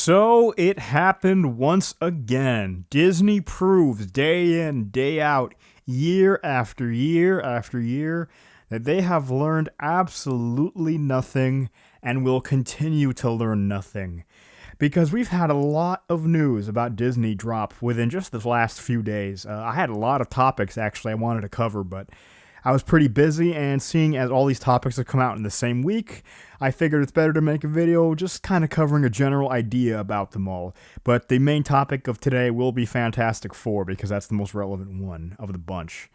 So it happened once again. Disney proves day in, day out, year after year after year, that they have learned absolutely nothing and will continue to learn nothing. Because we've had a lot of news about Disney drop within just the last few days. I had a lot of topics actually I wanted to cover, but I was pretty busy, and seeing as all these topics have come out in the same week, I figured it's better to make a video just kind of covering a general idea about them all. But the main topic of today will be Fantastic Four, because that's the most relevant one of the bunch.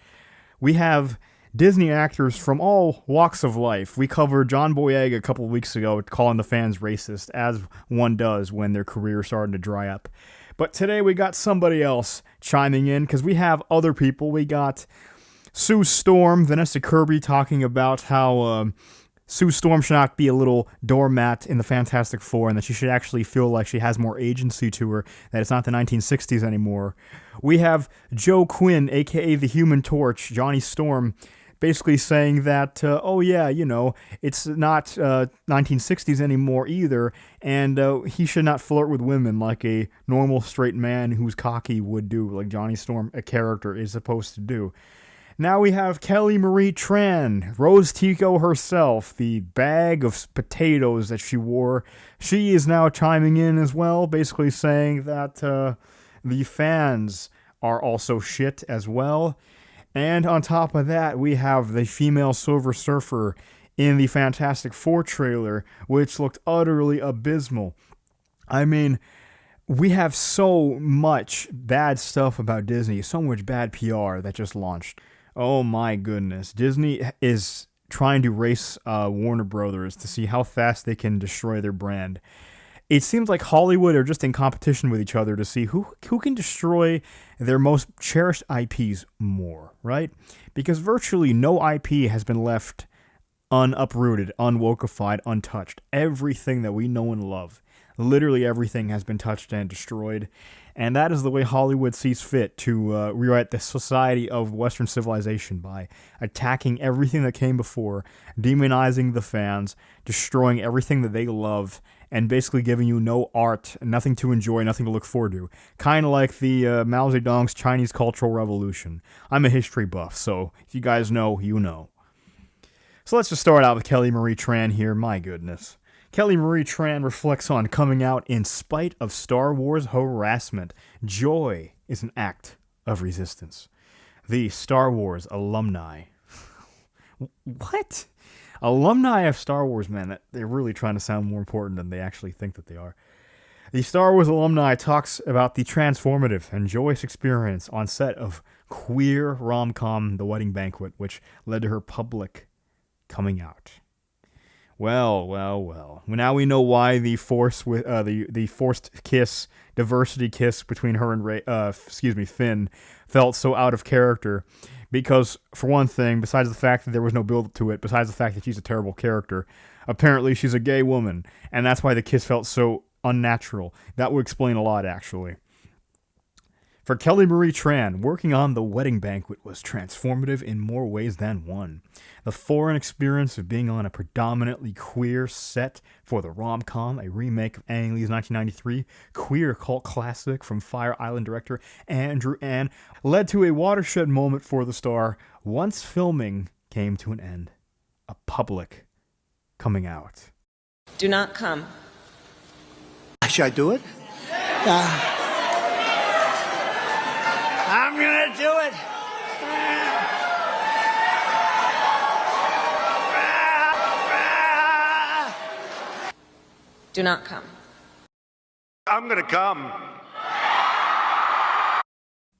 We have Disney actors from all walks of life. We covered John Boyega a couple of weeks ago, calling the fans racist, as one does when their career is starting to dry up. But today we got somebody else chiming in, because we have other people. We got Sue Storm, Vanessa Kirby talking about how Sue Storm should not be a little doormat in the Fantastic Four, and that she should actually feel like she has more agency to her, that it's not the 1960s anymore. We have Joe Quinn, aka the Human Torch, Johnny Storm, basically saying that, it's not 1960s anymore either, and he should not flirt with women like a normal straight man who's cocky would do, like Johnny Storm, a character, is supposed to do. Now we have Kelly Marie Tran, Rose Tico herself, the bag of potatoes that she wore. She is now chiming in as well, basically saying that the fans are also shit as well. And on top of that, we have the female Silver Surfer in the Fantastic Four trailer, which looked utterly abysmal. I mean, we have so much bad stuff about Disney, so much bad PR that just launched. Oh my goodness. Disney is trying to race Warner Brothers to see how fast they can destroy their brand. It seems like Hollywood are just in competition with each other to see who can destroy their most cherished IPs more, right? Because virtually no IP has been left unuprooted, unwokeified, untouched. Everything that we know and love, literally everything, has been touched and destroyed. And that is the way Hollywood sees fit to rewrite the society of Western civilization, by attacking everything that came before, demonizing the fans, destroying everything that they love, and basically giving you no art, nothing to enjoy, nothing to look forward to. Kind of like the Mao Zedong's Chinese Cultural Revolution. I'm a history buff, so if you guys know, you know. So let's just start out with Kelly Marie Tran here. My goodness. Kelly Marie Tran reflects on coming out in spite of Star Wars harassment. Joy is an act of resistance. The Star Wars alumni. What? Alumni of Star Wars, man. They're really trying to sound more important than they actually think that they are. The Star Wars alumni talks about the transformative and joyous experience on set of queer rom-com The Wedding Banquet, which led to her public coming out. Well. Now we know why the forced kiss, diversity kiss between her and Finn felt so out of character. Because, for one thing, besides the fact that there was no build to it, besides the fact that she's a terrible character, apparently she's a gay woman, and that's why the kiss felt so unnatural. That would explain a lot, actually. For Kelly Marie Tran, working on The Wedding Banquet was transformative in more ways than one. The foreign experience of being on a predominantly queer set for the rom-com, a remake of Ang Lee's 1993 queer cult classic from Fire Island director Andrew Ann, led to a watershed moment for the star once filming came to an end. A public coming out. Do not come. Should I do it? I'm gonna do it. Do not come. I'm gonna come.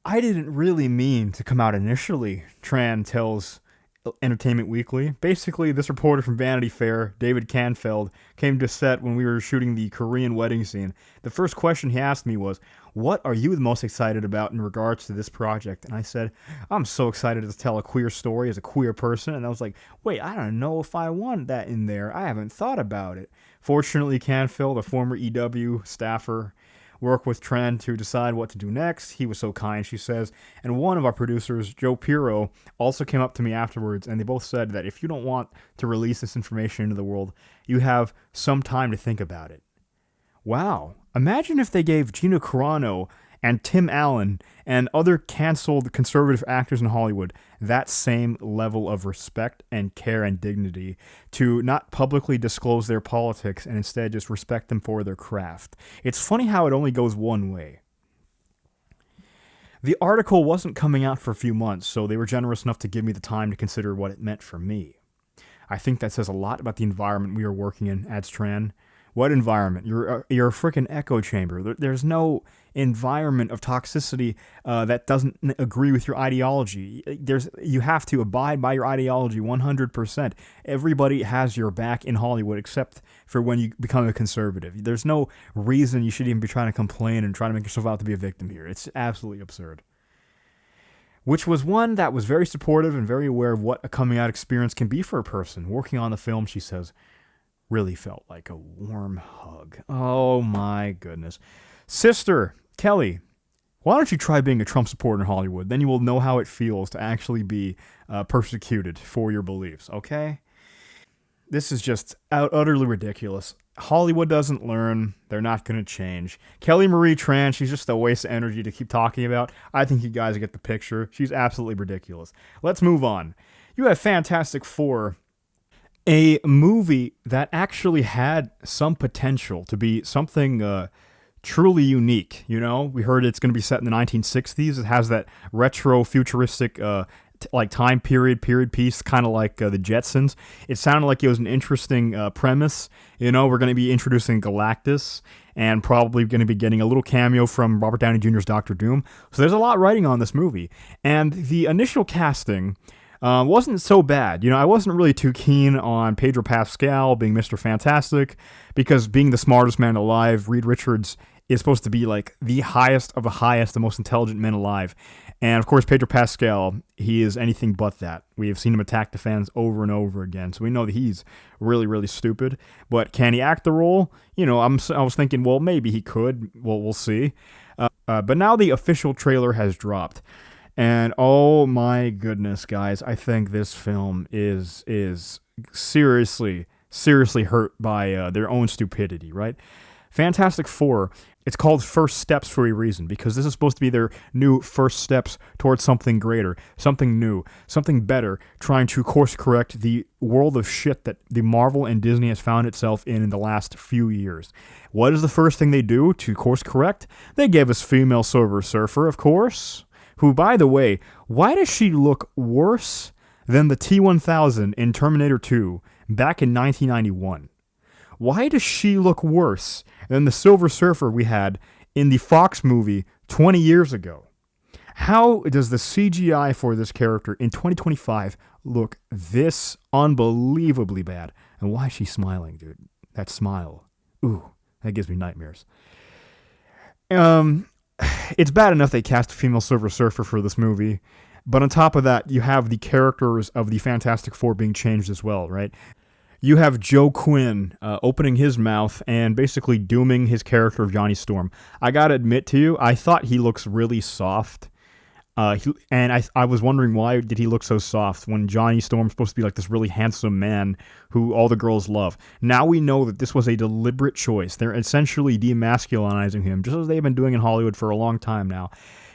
I didn't really mean to come out initially, Tran tells Entertainment Weekly. Basically, this reporter from Vanity Fair, David Canfeld, came to set when we were shooting the Korean wedding scene. The first question he asked me was, "What are you the most excited about in regards to this project?" And I said, "I'm so excited to tell a queer story as a queer person." And I was like, wait, I don't know if I want that in there. I haven't thought about it. Fortunately, Canfield, a former EW staffer, work with Tran to decide what to do next. He was so kind, she says. And one of our producers, Joe Pirro, also came up to me afterwards, and they both said that if you don't want to release this information into the world, you have some time to think about it. Wow. Imagine if they gave Gina Carano and Tim Allen and other canceled conservative actors in Hollywood that same level of respect and care and dignity to not publicly disclose their politics and instead just respect them for their craft. It's funny how it only goes one way. The article wasn't coming out for a few months, so they were generous enough to give me the time to consider what it meant for me. I think that says a lot about the environment we are working in, adds Tran. What environment? You're a freaking echo chamber. There's no environment of toxicity that doesn't agree with your ideology. You have to abide by your ideology 100%. Everybody has your back in Hollywood except for when you become a conservative. There's no reason you should even be trying to complain and try to make yourself out to be a victim here. It's absolutely absurd. Which was one that was very supportive and very aware of what a coming out experience can be for a person. Working on the film, she says, really felt like a warm hug. Oh my goodness. Sister, Kelly, why don't you try being a Trump supporter in Hollywood? Then you will know how it feels to actually be persecuted for your beliefs, okay? This is just utterly ridiculous. Hollywood doesn't learn. They're not going to change. Kelly Marie Tran, she's just a waste of energy to keep talking about. I think you guys get the picture. She's absolutely ridiculous. Let's move on. You have Fantastic Four, a movie that actually had some potential to be something truly unique. You know, we heard it's going to be set in the 1960s. It has that retro futuristic like time period piece, kind of like the Jetsons. It sounded like it was an interesting premise. You know, we're going to be introducing Galactus and probably going to be getting a little cameo from Robert Downey Jr.'s Doctor Doom. So there's a lot riding on this movie. And the initial casting wasn't so bad. You know, I wasn't really too keen on Pedro Pascal being Mr. Fantastic because being the smartest man alive, Reed Richards is supposed to be like the highest of the highest, the most intelligent men alive. And of course, Pedro Pascal, he is anything but that. We have seen him attack the fans over and over again. So we know that he's really, really stupid. But can he act the role? You know, I was thinking, well, maybe he could. Well, we'll see. But now the official trailer has dropped. And oh my goodness, guys, I think this film is seriously hurt by their own stupidity, right? Fantastic Four, it's called First Steps for a reason, because this is supposed to be their new first steps towards something greater, something new, something better, trying to course correct the world of shit that the Marvel and Disney has found itself in the last few years. What is the first thing they do to course correct? They gave us female Silver Surfer, of course, who, by the way, why does she look worse than the T-1000 in Terminator 2 back in 1991? Why does she look worse than the Silver Surfer we had in the Fox movie 20 years ago? How does the CGI for this character in 2025 look this unbelievably bad? And why is she smiling, dude? That smile. Ooh, that gives me nightmares. It's bad enough they cast a female Silver Surfer for this movie, but on top of that, you have the characters of the Fantastic Four being changed as well, right? You have Joe Quinn opening his mouth and basically dooming his character of Johnny Storm. I gotta admit to you, I thought he looks really soft. I was wondering why did he look so soft when Johnny Storm's supposed to be like this really handsome man who all the girls love. Now we know that this was a deliberate choice. They're essentially demasculinizing him, just as they've been doing in Hollywood for a long time now,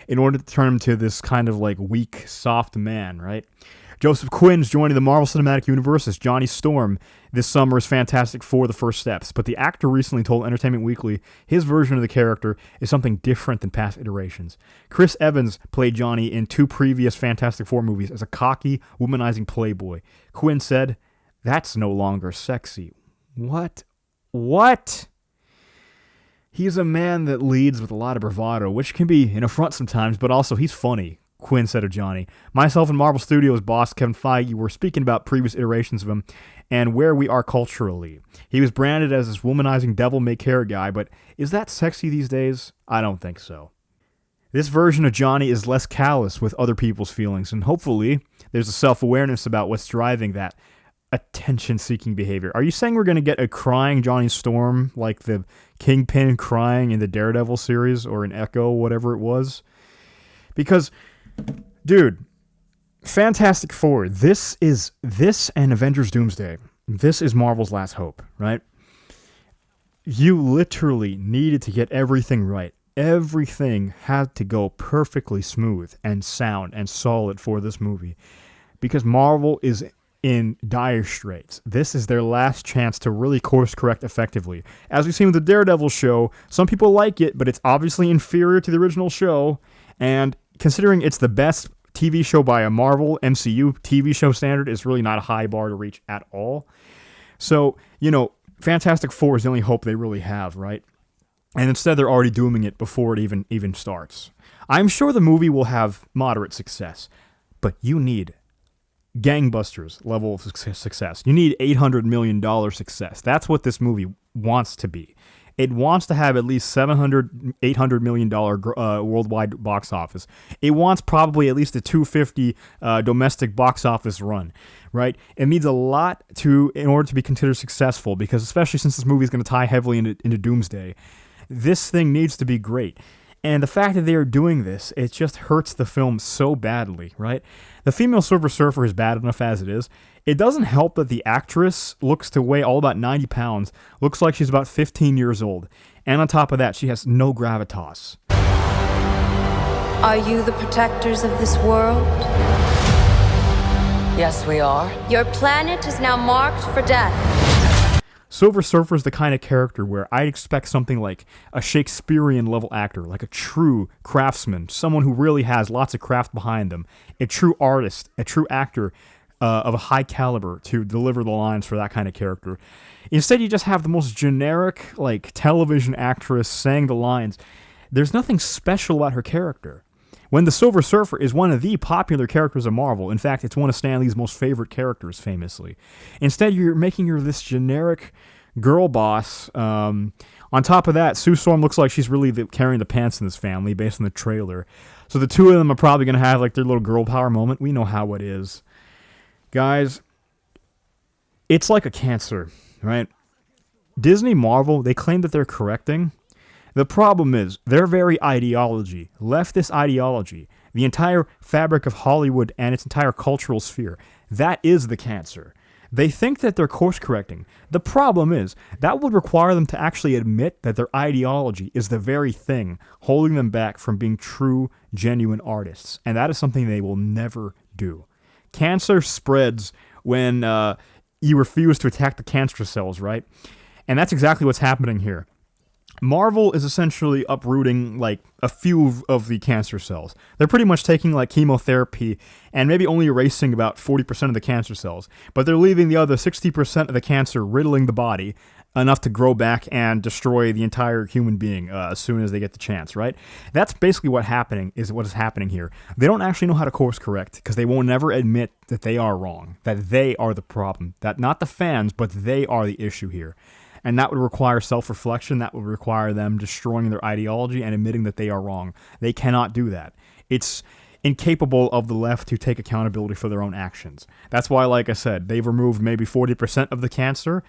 in order to turn him to this kind of like weak, soft man, right? Joseph Quinn's joining the Marvel Cinematic Universe as Johnny Storm this summer is Fantastic Four: The First Steps, but the actor recently told Entertainment Weekly his version of the character is something different than past iterations. Chris Evans played Johnny in 2 previous Fantastic Four movies as a cocky, womanizing playboy. Quinn said, "That's no longer sexy." What? He's a man that leads with a lot of bravado, which can be an affront sometimes, but also he's funny. Quinn said of Johnny. Myself and Marvel Studios boss Kevin Feige were speaking about previous iterations of him and where we are culturally. He was branded as this womanizing devil-may-care guy, but is that sexy these days? I don't think so. This version of Johnny is less callous with other people's feelings, and hopefully there's a self-awareness about what's driving that attention-seeking behavior. Are you saying we're going to get a crying Johnny Storm like the Kingpin crying in the Daredevil series or in Echo, whatever it was? Because, dude, Fantastic Four, this and Avengers Doomsday. This is Marvel's last hope, right? You literally needed to get everything right. Everything had to go perfectly smooth and sound and solid for this movie because Marvel is in dire straits. This is their last chance to really course correct effectively. As we've seen with the Daredevil show, some people like it, but it's obviously inferior to the original show. And considering it's the best TV show by a Marvel MCU TV show standard, it's really not a high bar to reach at all. So, Fantastic Four is the only hope they really have, right? And instead, they're already dooming it before it even starts. I'm sure the movie will have moderate success, but you need gangbusters level of success. You need $800 million success. That's what this movie wants to be. It wants to have at least $800 million worldwide box office. It wants probably at least a 250 domestic box office run, right? It needs a lot in order to be considered successful, because especially since this movie is going to tie heavily into Doomsday, this thing needs to be great. And the fact that they are doing this, it just hurts the film so badly, right? The female Silver Surfer is bad enough as it is. It doesn't help that the actress looks to weigh all about 90 pounds, looks like she's about 15 years old. And on top of that, she has no gravitas. Are you the protectors of this world? Yes, we are. Your planet is now marked for death. Silver Surfer is the kind of character where I'd expect something like a Shakespearean-level actor, like a true craftsman, someone who really has lots of craft behind them, a true artist, a true actor of a high caliber to deliver the lines for that kind of character. Instead, you just have the most generic, television actress saying the lines. There's nothing special about her character. When the Silver Surfer is one of the popular characters of Marvel, in fact, it's one of Stan Lee's most favorite characters, famously. Instead, you're making her this generic girl boss. On top of that, Sue Storm looks like she's really carrying the pants in this family, based on the trailer. So the two of them are probably going to have their little girl power moment. We know how it is. Guys, it's like a cancer, right? Disney, Marvel, they claim that they're correcting. The problem is, their very ideology, leftist ideology, the entire fabric of Hollywood and its entire cultural sphere, that is the cancer. They think that they're course correcting. The problem is, that would require them to actually admit that their ideology is the very thing holding them back from being true, genuine artists. And that is something they will never do. Cancer spreads when you refuse to attack the cancer cells, right? And that's exactly what's happening here. Marvel is essentially uprooting a few of the cancer cells. They're pretty much taking chemotherapy and maybe only erasing about 40% of the cancer cells, but they're leaving the other 60% of the cancer riddling the body enough to grow back and destroy the entire human being as soon as they get the chance, right? That's basically what is happening here. They don't actually know how to course correct because they won't never admit that they are wrong, that they are the problem, that not the fans, but they are the issue here. And that would require self-reflection. That would require them destroying their ideology and admitting that they are wrong. They cannot do that. It's incapable of the left to take accountability for their own actions. That's why, like I said, they've removed maybe 40% of the cancer.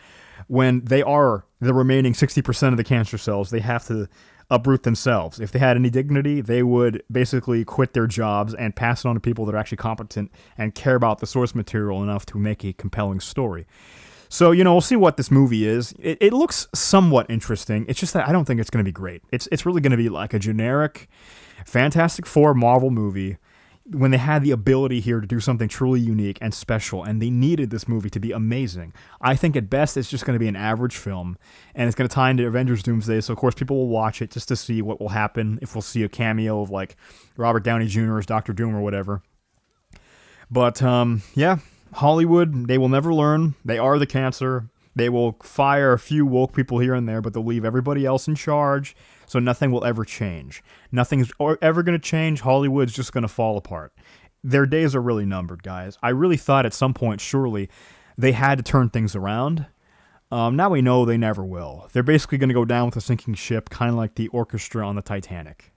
When they are the remaining 60% of the cancer cells, they have to uproot themselves. If they had any dignity, they would basically quit their jobs and pass it on to people that are actually competent and care about the source material enough to make a compelling story. So, we'll see what this movie is. It looks somewhat interesting. It's just that I don't think it's going to be great. It's really going to be like a generic Fantastic Four Marvel movie when they had the ability here to do something truly unique and special, and they needed this movie to be amazing. I think at best it's just going to be an average film, and it's going to tie into Avengers Doomsday, so of course people will watch it just to see what will happen, if we'll see a cameo of Robert Downey Jr. as Dr. Doom or whatever. But, yeah. Hollywood, they will never learn. They are the cancer. They will fire a few woke people here and there, but they'll leave everybody else in charge, so nothing will ever change. Nothing's ever going to change. Hollywood's just going to fall apart. Their days are really numbered, guys. I really thought at some point, surely, they had to turn things around. Now we know they never will. They're basically going to go down with a sinking ship, kind of like the orchestra on the Titanic.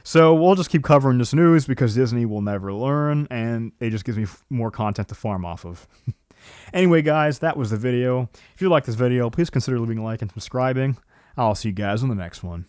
So we'll just keep covering this news because Disney will never learn, and it just gives me more content to farm off of. Anyway, guys, that was the video. If you like this video, please consider leaving a like and subscribing. I'll see you guys in the next one.